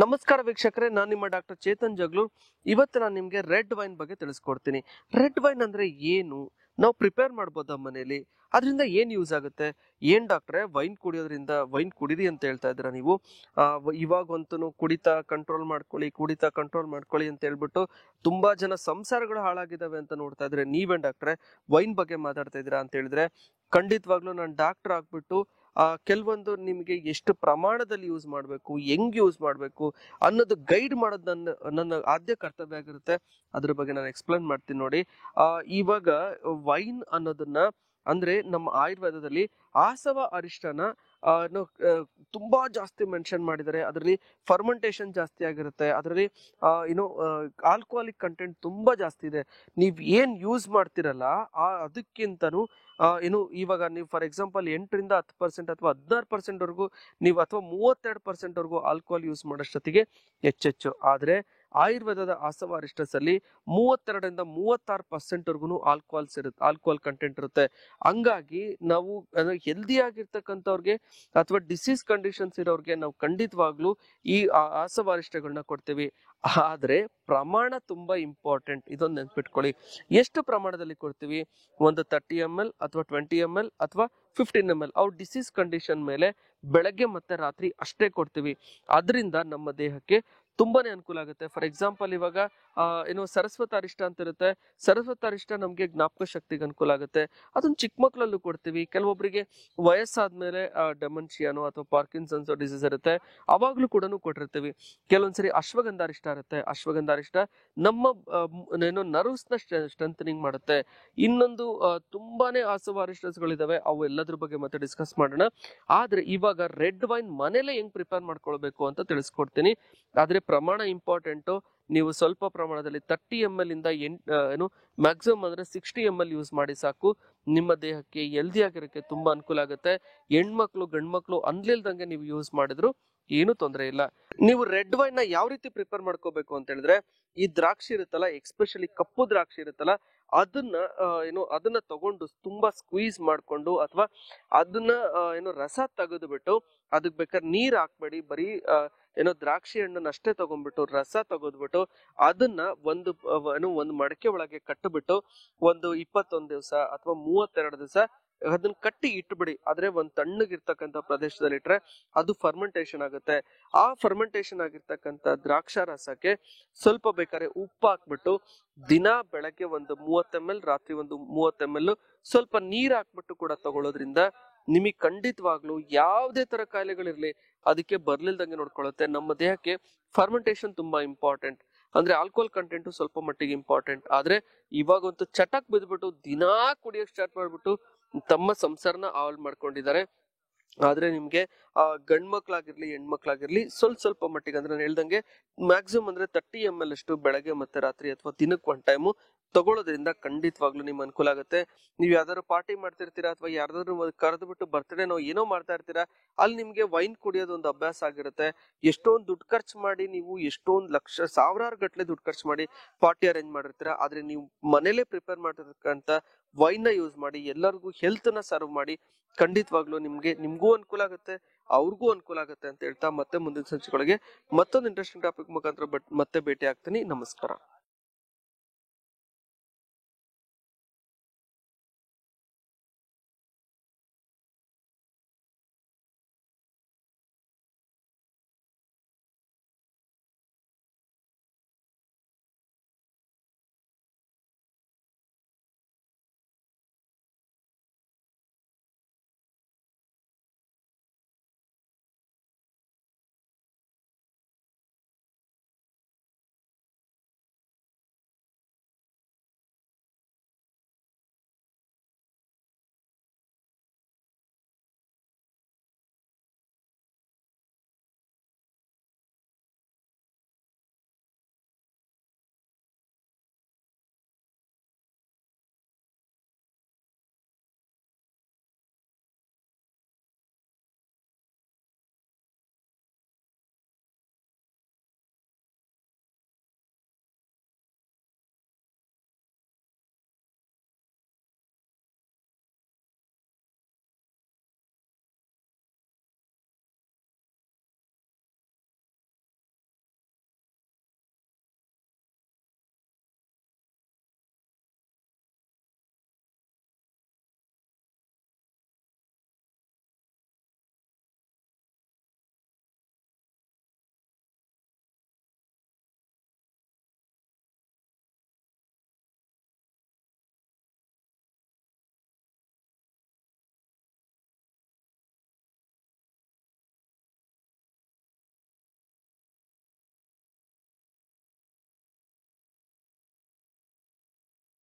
ನಮಸ್ಕಾರ ವೀಕ್ಷಕರೇ, ನಾನು ನಿಮ್ಮ ಡಾಕ್ಟರ್ ಚೇತನ್ ಜಗ್ಲೂರ್. ಇವತ್ತು ನಾನು ನಿಮಗೆ ರೆಡ್ ವೈನ್ ಬಗ್ಗೆ ತಿಳಿಸ್ಕೊಡ್ತೀನಿ. ರೆಡ್ ವೈನ್ ಅಂದ್ರೆ ಏನು, ನಾವು ಪ್ರಿಪೇರ್ ಮಾಡ್ಬೋದಾ ಮನೇಲಿ, ಅದರಿಂದ ಏನು ಯೂಸ್ ಆಗುತ್ತೆ? ಏನ್ ಡಾಕ್ಟ್ರೆ ವೈನ್ ಕುಡಿಯೋದ್ರಿಂದ ವೈನ್ ಕುಡೀರಿ ಅಂತ ಹೇಳ್ತಾ ಇದ್ದೀರಾ ನೀವು? ಇವಾಗಂತೂ ಕುಡಿತಾ ಕಂಟ್ರೋಲ್ ಮಾಡ್ಕೊಳ್ಳಿ ಅಂತ ಹೇಳ್ಬಿಟ್ಟು ತುಂಬಾ ಜನ ಸಂಸಾರಗಳು ಹಾಳಾಗಿದ್ದಾವೆ ಅಂತ ನೋಡ್ತಾ ಇದ್ರೆ, ನೀವೇನ್ ಡಾಕ್ಟ್ರೆ ವೈನ್ ಬಗ್ಗೆ ಮಾತಾಡ್ತಾ ಇದ್ದೀರಾ ಅಂತ ಹೇಳಿದ್ರೆ, ಖಂಡಿತವಾಗ್ಲೂ ನಾನು ಡಾಕ್ಟರ್ ಆಗ್ಬಿಟ್ಟು ಕೆಲವೊಂದು ನಿಮಗೆ ಎಷ್ಟು ಪ್ರಮಾಣದಲ್ಲಿ ಯೂಸ್ ಮಾಡಬೇಕು, ಹೆಂಗ್ ಯೂಸ್ ಮಾಡಬೇಕು ಅನ್ನೋದು ಗೈಡ್ ಮಾಡೋದು ನನ್ನ ಆದ್ಯ ಕರ್ತವ್ಯ ಆಗಿರುತ್ತೆ. ಅದ್ರ ಬಗ್ಗೆ ನಾನು ಎಕ್ಸ್ಪ್ಲೇನ್ ಮಾಡ್ತೀನಿ ನೋಡಿ. ಇವಾಗ ವೈನ್ ಅನ್ನೋದನ್ನ ಅಂದ್ರೆ ನಮ್ಮ ಆಯುರ್ವೇದದಲ್ಲಿ ಆಸವ ಅರಿಷ್ಟನ ತುಂಬಾ ಜಾಸ್ತಿ ಮೆನ್ಷನ್ ಮಾಡಿದ್ದಾರೆ. ಅದರಲ್ಲಿ ಫರ್ಮೆಂಟೇಶನ್ ಜಾಸ್ತಿ ಆಗಿರುತ್ತೆ, ಅದರಲ್ಲಿ ಆಲ್ಕೋಹಾಲಿಕ್ ಕಂಟೆಂಟ್ ತುಂಬಾ ಜಾಸ್ತಿ ಇದೆ. ನೀವ್ ಏನ್ ಯೂಸ್ ಮಾಡ್ತಿರಲ್ಲ ಅದಕ್ಕಿಂತನೂ ಇವಾಗ ನೀವು ಫಾರ್ ಎಕ್ಸಾಂಪಲ್ 8ರಿಂದ 10% ಅಥವಾ 16% ವರ್ಗೂ ನೀವು ಅಥವಾ 32% ವರ್ಗೂ ಆಲ್ಕೋಹಾಲ್ ಯೂಸ್ ಮಾಡೋಷ್ಟೊತ್ತಿಗೆ ಹೆಚ್ಚೆಚ್ಚು. ಆದ್ರೆ ಆಯುರ್ವೇದದ ಆಸವ ಅರಿಷ್ಟಸ್ ಅಲ್ಲಿ 32ರಿಂದ 36% ವರ್ಗು ಆಲ್ಕೋಹಾಲ್ ಕಂಟೆಂಟ್ ಇರುತ್ತೆ. ಹಂಗಾಗಿ ನಾವು ಹೆಲ್ದಿ ಆಗಿರ್ತಕ್ಕಂಥವ್ರಿಗೆ ಅಥವಾ ಡಿಸೀಸ್ ಕಂಡೀಷನ್ಸ್ ಇರೋರಿಗೆ ನಾವು ಖಂಡಿತವಾಗ್ಲೂ ಈ ಆಸವ ಅರಿಷ್ಟಗಳನ್ನ ಕೊಡ್ತೀವಿ. ಆದ್ರೆ ಪ್ರಮಾಣ ತುಂಬಾ ಇಂಪಾರ್ಟೆಂಟ್, ಇದೊಂದು ನೆನ್ಪಿಟ್ಕೊಳ್ಳಿ. ಎಷ್ಟು ಪ್ರಮಾಣದಲ್ಲಿ ಕೊಡ್ತೀವಿ? ಒಂದು 30 ml ಅಥವಾ 20 ml ಅಥವಾ 15 ml ಅವ್ರ ಡಿಸೀಸ್ ಕಂಡೀಷನ್ ಮೇಲೆ ಬೆಳಗ್ಗೆ ಮತ್ತೆ ರಾತ್ರಿ ಅಷ್ಟೇ ಕೊಡ್ತೀವಿ. ಅದರಿಂದ ನಮ್ಮ ದೇಹಕ್ಕೆ ತುಂಬಾನೇ ಅನುಕೂಲ ಆಗುತ್ತೆ. ಫಾರ್ ಎಕ್ಸಾಂಪಲ್ ಇವಾಗ ಸರಸ್ವತಾರಿಷ್ಟ ಅಂತ ಇರುತ್ತೆ. ಸರಸ್ವತಾರಿಷ್ಟ ನಮ್ಗೆ ಜ್ಞಾಪಕ ಶಕ್ತಿಗೆ ಅನುಕೂಲ ಆಗುತ್ತೆ. ಅದನ್ನ ಚಿಕ್ಕ ಮಕ್ಕಳಲ್ಲೂ ಕೊಡ್ತೀವಿ. ಕೆಲವೊಬ್ಬರಿಗೆ ವಯಸ್ಸಾದ್ಮೇಲೆ ಡೆಮೆನ್ಷಿಯಾನೋ ಅಥವಾ ಪಾರ್ಕಿನ್ಸನ್ಸ್ ಡಿಸೀಸ್ ಇರುತ್ತೆ, ಅವಾಗ್ಲೂ ಕೂಡ ಕೊಟ್ಟಿರ್ತೀವಿ. ಕೆಲವೊಂದ್ಸರಿ ಅಶ್ವಗಂಧಾರಿಷ್ಟ ಇರುತ್ತೆ. ಅಶ್ವಗಂಧಾರಿಷ್ಟ ನಮ್ಮ ನರ್ವ್ಸ್ ನ ಸ್ಟ್ರೆಂಥನಿಂಗ್ ಮಾಡುತ್ತೆ. ಇನ್ನೊಂದು ತುಂಬಾನೇ ಆಸವ ಅರಿಷ್ಟಸ್ಗಳಿದಾವೆ, ಅವು ಎಲ್ಲದ್ರ ಬಗ್ಗೆ ಮತ್ತೆ ಡಿಸ್ಕಸ್ ಮಾಡೋಣ. ಆದ್ರೆ ಇವಾಗ ರೆಡ್ ವೈನ್ ಮನೇಲೆ ಹೆಂಗ್ ಪ್ರಿಪೇರ್ ಮಾಡ್ಕೊಳ್ಬೇಕು ಅಂತ ತಿಳಿಸ್ಕೊಡ್ತೀನಿ. ಆದ್ರೆ ಪ್ರಮಾಣ ಇಂಪಾರ್ಟೆಂಟು. ನೀವು ಸ್ವಲ್ಪ ಪ್ರಮಾಣದಲ್ಲಿ 30 ml ಇಂದ ಮ್ಯಾಕ್ಸಿಮಮ್ ಅಂದ್ರೆ 60 ml ಯೂಸ್ ಮಾಡಿ ಸಾಕು. ನಿಮ್ಮ ದೇಹಕ್ಕೆ ಹೆಲ್ದಿ ಆಗಿರಕ್ಕೆ ತುಂಬಾ ಅನುಕೂಲ ಆಗುತ್ತೆ. ಹೆಣ್ಮಕ್ಳು ಗಂಡ್ಮಕ್ಳು ಅನ್ಲಿಲ್ದಂಗೆ ನೀವು ಯೂಸ್ ಮಾಡಿದ್ರು ಏನು ತೊಂದರೆ ಇಲ್ಲ. ನೀವು ರೆಡ್ ವೈನ್ ನ ಯಾವ ರೀತಿ ಪ್ರಿಪೇರ್ ಮಾಡ್ಕೋಬೇಕು ಅಂತ ಹೇಳಿದ್ರೆ, ಈ ದ್ರಾಕ್ಷಿ ಇರುತ್ತಲ್ಲ, ಎಕ್ಸ್ಪೆಷಲಿ ಕಪ್ಪು ದ್ರಾಕ್ಷಿ ಇರುತ್ತಲ್ಲ, ಅದನ್ನ ತಗೊಂಡು ತುಂಬಾ ಸ್ಕ್ವೀಸ್ ಮಾಡ್ಕೊಂಡು ಅಥವಾ ಅದನ್ನ ರಸ ತೆಗೆದು ಬಿಟ್ಟು, ಅದಕ್ಕೆ ಬೇಕಾದ್ರೆ ನೀರ್ ಹಾಕ್ಬೇಡಿ, ಬರೀ ದ್ರಾಕ್ಷಿ ಹಣ್ಣನ್ನ ಅಷ್ಟೇ ತಗೊಂಡ್ಬಿಟ್ಟು ರಸ ತೆಗೆದ್ಬಿಟ್ಟು ಅದನ್ನ ಒಂದು ಮಡಕೆ ಒಳಗೆ ಕಟ್ಟಬಿಟ್ಟು ಒಂದು 21 ದಿವಸ ಅಥವಾ 32 ದಿವಸ ಅದನ್ನ ಕಟ್ಟಿ ಇಟ್ಬಿಡಿ. ಆದ್ರೆ ಒಂದ್ ತಣ್ಣಗಿರ್ತಕ್ಕಂಥ ಪ್ರದೇಶದಲ್ಲಿ ಇಟ್ರೆ ಅದು ಫರ್ಮೆಂಟೇಶನ್ ಆಗುತ್ತೆ. ಆ ಫರ್ಮೆಂಟೇಶನ್ ಆಗಿರ್ತಕ್ಕಂಥ ದ್ರಾಕ್ಷಾ ರಸಕ್ಕೆ ಸ್ವಲ್ಪ ಬೇಕಾದ್ರೆ ಉಪ್ಪು ಹಾಕ್ಬಿಟ್ಟು ದಿನ ಬೆಳಗ್ಗೆ ಒಂದು 30 ml, ರಾತ್ರಿ ಒಂದು 30 ml ಸ್ವಲ್ಪ ನೀರ್ ಹಾಕ್ಬಿಟ್ಟು ಕೂಡ ತಗೊಳ್ಳೋದ್ರಿಂದ ನಿಮಗೆ ಖಂಡಿತವಾಗ್ಲು ಯಾವುದೇ ತರ ಕಾಯಿಲೆಗಳಿರ್ಲಿ ಅದಕ್ಕೆ ಬರ್ಲಿಲ್ದಂಗೆ ನೋಡ್ಕೊಳ್ಳುತ್ತೆ. ನಮ್ಮ ದೇಹಕ್ಕೆ ಫರ್ಮೆಂಟೇಶನ್ ತುಂಬಾ ಇಂಪಾರ್ಟೆಂಟ್. ಅಂದ್ರೆ ಆಲ್ಕೋಹಾಲ್ ಕಂಟೆಂಟ್ ಸ್ವಲ್ಪ ಮಟ್ಟಿಗೆ ಇಂಪಾರ್ಟೆಂಟ್. ಆದ್ರೆ ಇವಾಗಂತೂ ಚಟಕ್ ಬಿದ್ಬಿಟ್ಟು ದಿನಾ ಕುಡಿಯೋಕ್ ಸ್ಟಾರ್ಟ್ ಮಾಡ್ಬಿಟ್ಟು ತಮ್ಮ ಸಂಸಾರನ ಹಾಳು ಮಾಡ್ಕೊಂಡಿದ್ದಾರೆ. ಆದ್ರೆ ನಿಮ್ಗೆ ಗಂಡ್ ಮಕ್ಳಾಗಿರ್ಲಿ ಹೆಣ್ಮಕ್ಳಾಗಿರ್ಲಿ ಸ್ವಲ್ಪ ಮಟ್ಟಿಗೆ ಅಂದ್ರೆ ನಾನು ಹೇಳ್ದಂಗೆ ಮ್ಯಾಕ್ಸಿಮಮ್ ಅಂದ್ರೆ 30 ml ಅಷ್ಟು ಬೆಳಗ್ಗೆ ಮತ್ತೆ ರಾತ್ರಿ ಅಥವಾ ದಿನಕ್ಕೆ 1 ಟೈಮು ತಗೊಳ್ಳೋದ್ರಿಂದ ಖಂಡಿತವಾಗ್ಲೂ ನಿಮ್ ಅನುಕೂಲ ಆಗುತ್ತೆ. ನೀವ್ ಯಾವ್ದಾದ್ರು ಪಾರ್ಟಿ ಮಾಡ್ತಿರ್ತೀರಾ ಅಥವಾ ಯಾರ್ದಾದ್ರು ಕರೆದು ಬಿಟ್ಟು ಬರ್ತ್ಡೇನೋ ಏನೋ ಮಾಡ್ತಾ ಇರ್ತೀರಾ, ಅಲ್ಲಿ ನಿಮ್ಗೆ ವೈನ್ ಕುಡಿಯೋದು ಒಂದು ಅಭ್ಯಾಸ ಆಗಿರುತ್ತೆ. ಎಷ್ಟೊಂದು ದುಡ್ಡು ಖರ್ಚು ಮಾಡಿ ನೀವು ಎಷ್ಟೊಂದು ಲಕ್ಷ ಸಾವಿರಾರು ಗಟ್ಲೆ ದುಡ್ಡು ಖರ್ಚು ಮಾಡಿ ಪಾರ್ಟಿ ಅರೇಂಜ್ ಮಾಡಿರ್ತೀರಾ. ಆದ್ರೆ ನೀವು ಮನೇಲೆ ಪ್ರಿಪೇರ್ ಮಾಡಿರ್ತಕ್ಕಂಥ ವೈನ್ ನ ಯೂಸ್ ಮಾಡಿ ಎಲ್ಲರಿಗೂ ಹೆಲ್ತ್ ನ ಸರ್ವ್ ಮಾಡಿ ಖಂಡಿತವಾಗ್ಲೂ ನಿಮ್ಗೂ ಅನುಕೂಲ ಆಗುತ್ತೆ, ಅವ್ರಿಗೂ ಅನುಕೂಲ ಆಗುತ್ತೆ ಅಂತ ಹೇಳ್ತಾ ಮತ್ತೆ ಮುಂದಿನ ಸಂಚಿಕೆಗಳಿಗೆ ಮತ್ತೊಂದು ಇಂಟ್ರೆಸ್ಟಿಂಗ್ ಟಾಪಿಕ್ ಮುಖಾಂತರ ಮತ್ತೆ ಭೇಟಿ ಆಗ್ತೀನಿ. ನಮಸ್ಕಾರ.